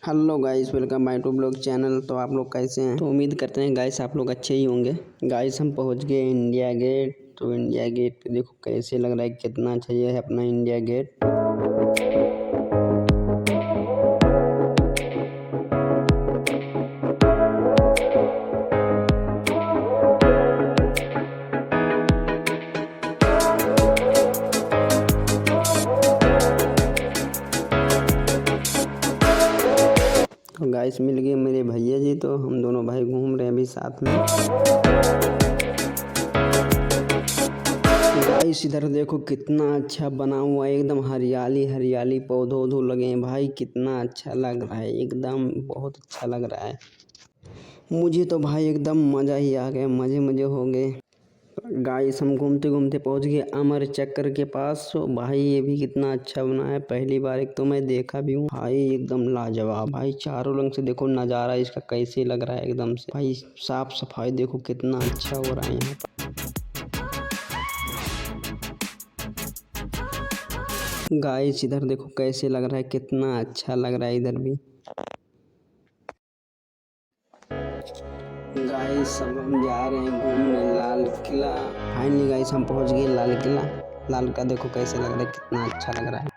Hello guys, welcome my to blog channel. तो आप लोग कैसे हैं? तो उम्मीद करते हैं गाइस आप लोग अच्छे ही होंगे। गाइस हम पहुंच गए इंडिया गेट। तो इंडिया गेट पे देखो कैसे लग रहा है, कितना अच्छा ये है अपना इंडिया गेट। तो गाइस मिल गए मेरे भैया जी, तो हम दोनों भाई घूम रहे हैं अभी साथ में। गाइस इधर देखो कितना अच्छा बना हुआ है, एकदम हरियाली हरियाली, पौधे वौधे लगे हैं भाई, कितना अच्छा लग रहा है, एकदम बहुत अच्छा लग रहा है। मुझे तो भाई एकदम मज़ा ही आ गया, मज़े हो गए। गाइस हम घूमते घूमते पहुंच गए अमर चक्र के पास। तो भाई ये भी कितना अच्छा बना है, पहली बार एक तो मैं देखा भी हूँ भाई, एकदम लाजवाब भाई। चारों रंग से देखो नज़ारा इसका कैसे लग रहा है एकदम से भाई। साफ सफाई देखो कितना अच्छा हो रहा है यहाँ पर। गाइस इधर देखो कैसे लग रहा है, कितना अच्छा लग रहा है इधर भी। गाइस सब हम जा रहे हैं घूमने लाल किला। फाइनली गाइस हम पहुंच गए लाल किला। लाल का देखो कैसे लग रहा है, कितना अच्छा लग रहा है।